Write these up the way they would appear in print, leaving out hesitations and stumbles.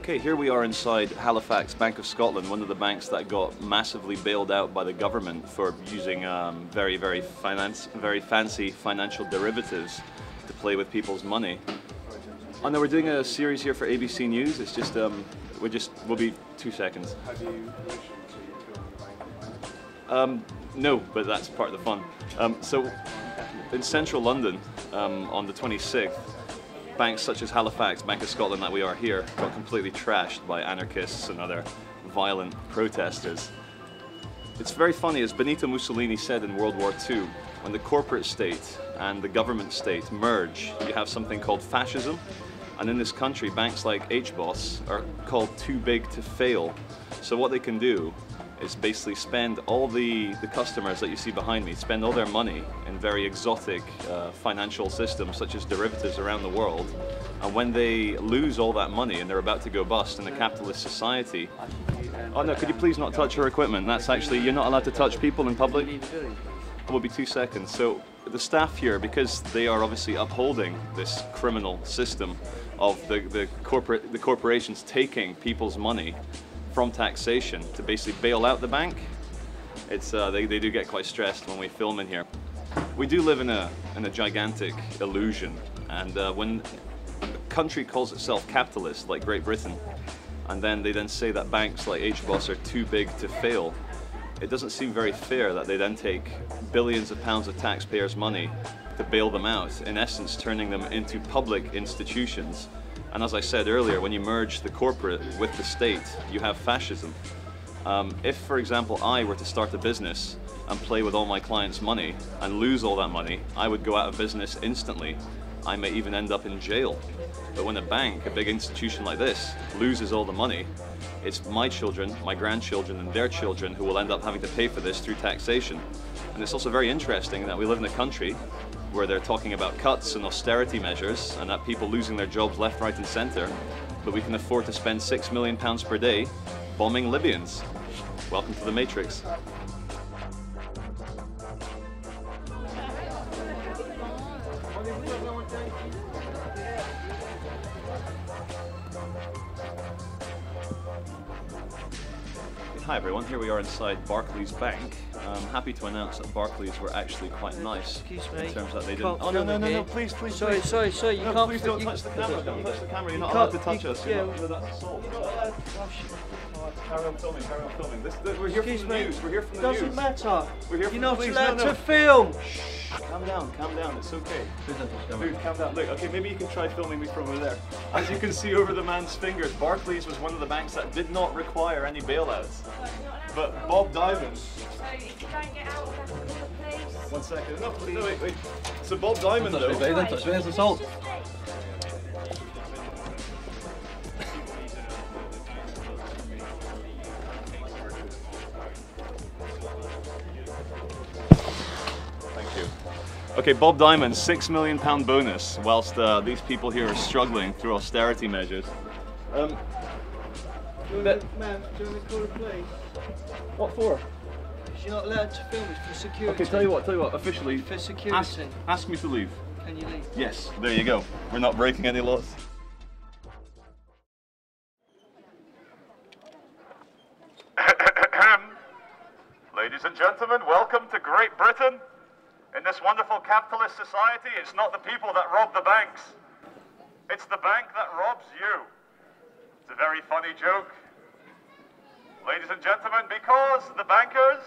Okay, here we are inside Halifax Bank of Scotland, one of the banks that got massively bailed out by the government for using very fancy financial derivatives to play with people's money. Oh no, we're doing a series here for ABC News. It's just we'll be 2 seconds. Have you permission to film the bank? No, but that's part of the fun. So in central London, on the 26th, banks such as Halifax, Bank of Scotland that we are here, got completely trashed by anarchists and other violent protesters. It's very funny, as Benito Mussolini said in World War II, when the corporate state and the government state merge, you have something called fascism. And in this country, banks like HBOS are called too big to fail. So what they can do is basically spend all the customers that you see behind me, spend all their money in very exotic financial systems such as derivatives around the world. And when they lose all that money and they're about to go bust in a capitalist society, oh no, could you please not touch your equipment? That's actually, you're not allowed to touch people in public. It will be 2 seconds. So the staff here, because they are obviously upholding this criminal system of the corporations taking people's money from taxation to basically bail out the bank, it's they do get quite stressed when we film in here. We do live in a gigantic illusion, and when a country calls itself capitalist, like Great Britain, and then they say that banks like HBOS are too big to fail, it doesn't seem very fair that they then take billions of pounds of taxpayers' money to bail them out, in essence turning them into public institutions. And as I said earlier, when you merge the corporate with the state, you have fascism. If, for example, I were to start a business and play with all my clients' money and lose all that money, I would go out of business instantly. I may even end up in jail. But when a bank, a big institution like this, loses all the money, it's my children, my grandchildren, and their children who will end up having to pay for this through taxation. And it's also very interesting that we live in a country where they're talking about cuts and austerity measures and that people losing their jobs left, right and centre, but we can afford to spend £6 million per day bombing Libyans. Welcome to the Matrix. Hi everyone, here we are inside Barclays Bank. I'm happy to announce that Barclays were actually quite nice. Excuse me. In terms that they didn't. Oh no, please. Sorry, you no, can't. Please don't touch the camera. Don't touch the camera. You're not allowed to touch us. Yeah. That's assault. Carry on filming. We're here from the news. We're here from the news. Doesn't matter. We're here from You're the not news. allowed No. to film. Calm down. It's okay. Dude, calm down. Look, okay, maybe you can try filming me from over there. As you can see over the man's fingers, Barclays was one of the banks that did not require any bailouts. But Bob Diamond. So if you don't get out of that, please. 1 second. No, wait. So Bob Diamond though. Don't touch me, it's assault. Thank you. Okay, Bob Diamond, £6 million bonus, whilst these people here are struggling through austerity measures. Ma'am, do you want to call the police? What for? Because you're not allowed to film, it's for security. Okay, tell you what, officially, For security. ask me to leave. Can you leave? Yes, there you go. We're not breaking any laws. Ladies and gentlemen, welcome to Great Britain. In this wonderful capitalist society, it's not the people that rob the banks. It's the bank that robs you. It's a very funny joke. Ladies and gentlemen, because the bankers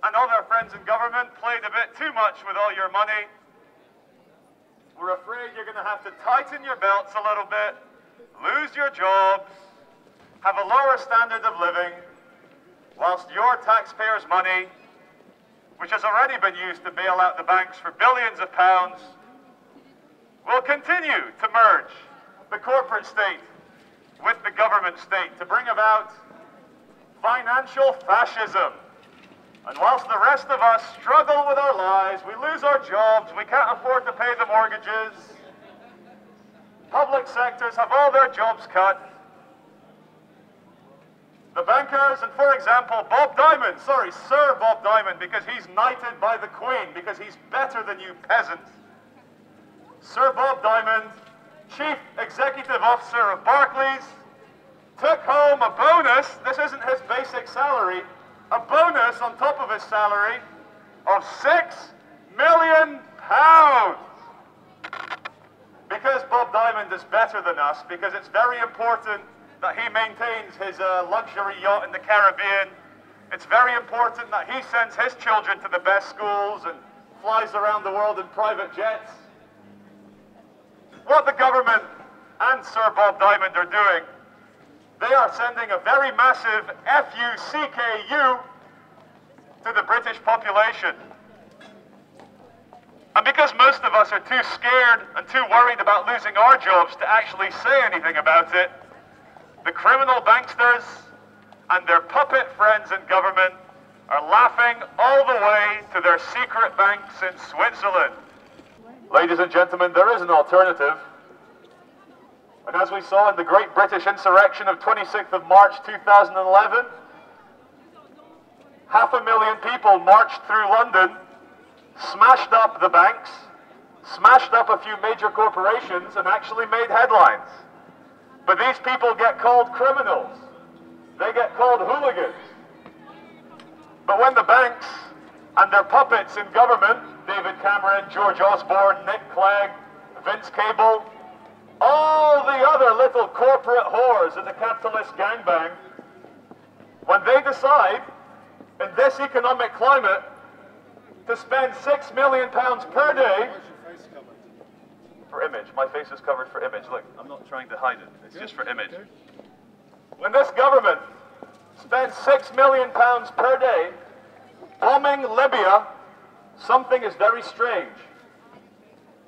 and all their friends in government played a bit too much with all your money, we're afraid you're going to have to tighten your belts a little bit, lose your jobs, have a lower standard of living, whilst your taxpayers' money which has already been used to bail out the banks for billions of pounds, will continue to merge the corporate state with the government state to bring about financial fascism. And whilst the rest of us struggle with our lives, we lose our jobs, we can't afford to pay the mortgages, public sectors have all their jobs cut. The bankers, and for example, Bob Diamond, sorry, Sir Bob Diamond, because he's knighted by the Queen, because he's better than you peasants. Sir Bob Diamond, Chief Executive Officer of Barclays, took home a bonus, this isn't his basic salary, a bonus on top of his salary of £6 million. Because Bob Diamond is better than us, because it's very important that he maintains his luxury yacht in the Caribbean. It's very important that he sends his children to the best schools and flies around the world in private jets. What the government and Sir Bob Diamond are doing, they are sending a very massive FUCKU to the British population. And because most of us are too scared and too worried about losing our jobs to actually say anything about it, the criminal banksters and their puppet friends in government are laughing all the way to their secret banks in Switzerland. Ladies and gentlemen, there is an alternative. And as we saw in the Great British Insurrection of 26th of March 2011, 500,000 people marched through London, smashed up the banks, smashed up a few major corporations, and actually made headlines. But these people get called criminals. They get called hooligans. But when the banks and their puppets in government, David Cameron, George Osborne, Nick Clegg, Vince Cable, all the other little corporate whores in the capitalist gangbang, when they decide in this economic climate to spend £6 million per day for image. My face is covered for image. Look, I'm not trying to hide it. It's just for image. When this government spends £6 million per day bombing Libya, something is very strange.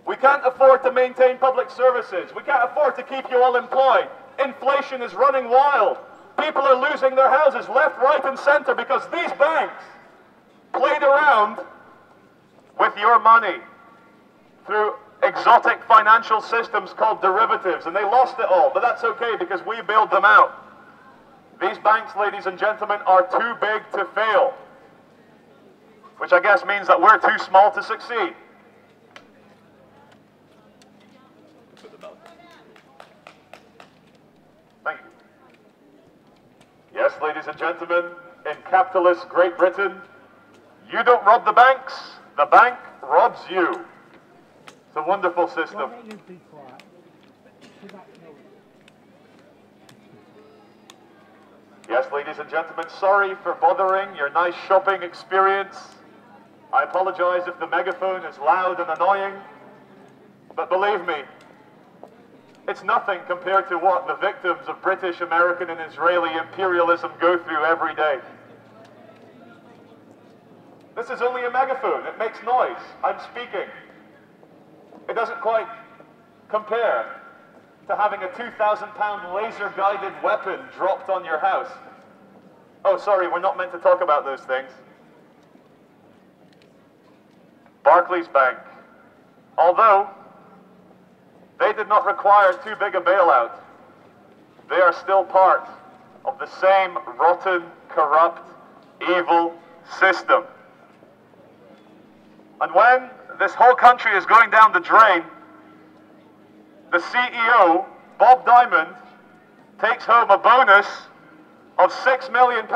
We can't afford to maintain public services. We can't afford to keep you all employed. Inflation is running wild. People are losing their houses left, right, and center because these banks played around with your money through exotic financial systems called derivatives, and they lost it all, but that's okay because we bailed them out. These banks, ladies and gentlemen, are too big to fail, which I guess means that we're too small to succeed. Thank you. Yes, ladies and gentlemen, in capitalist Great Britain, you don't rob the banks, the bank robs you. It's a wonderful system. Yes, ladies and gentlemen, sorry for bothering your nice shopping experience. I apologize if the megaphone is loud and annoying, but believe me, it's nothing compared to what the victims of British, American, and Israeli imperialism go through every day. This is only a megaphone. It makes noise. I'm speaking. It doesn't quite compare to having a 2,000-pound laser-guided weapon dropped on your house. Oh, sorry, we're not meant to talk about those things. Barclays Bank, although they did not require too big a bailout, they are still part of the same rotten, corrupt, evil system. And when this whole country is going down the drain, the CEO, Bob Diamond, takes home a bonus of £6 million,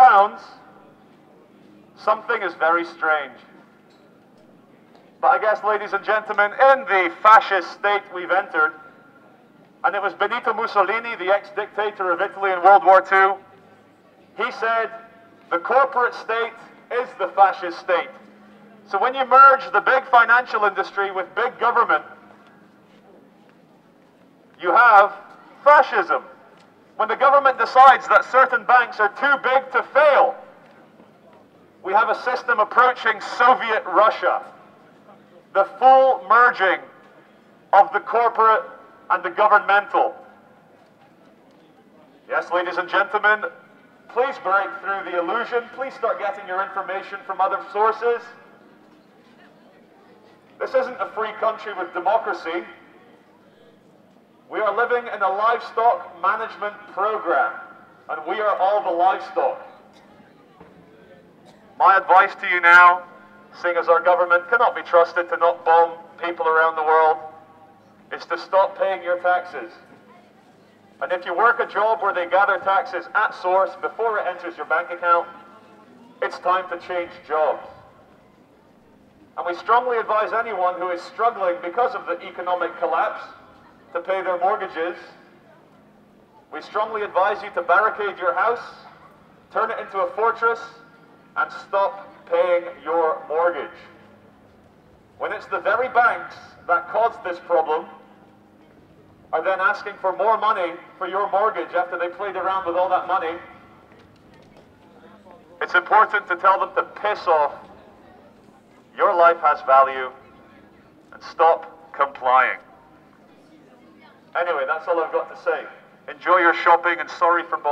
something is very strange. But I guess, ladies and gentlemen, in the fascist state we've entered, and it was Benito Mussolini, the ex-dictator of Italy in World War II, he said, the corporate state is the fascist state. So when you merge the big financial industry with big government, you have fascism. When the government decides that certain banks are too big to fail, We have a system approaching Soviet Russia. The full merging of the corporate and the governmental. Yes, ladies and gentlemen, please break through the illusion. Please start getting your information from other sources. This isn't a free country with democracy. We are living in a livestock management program, and we are all the livestock. My advice to you now, seeing as our government cannot be trusted to not bomb people around the world, is to stop paying your taxes. And if you work a job where they gather taxes at source before it enters your bank account, it's time to change jobs. And we strongly advise anyone who is struggling because of the economic collapse to pay their mortgages. We strongly advise you to barricade your house, turn it into a fortress, and stop paying your mortgage. When it's the very banks that caused this problem are then asking for more money for your mortgage after they played around with all that money, it's important to tell them to piss off. Your life has value, and stop complying. Anyway, that's all I've got to say. Enjoy your shopping, and sorry for bothering.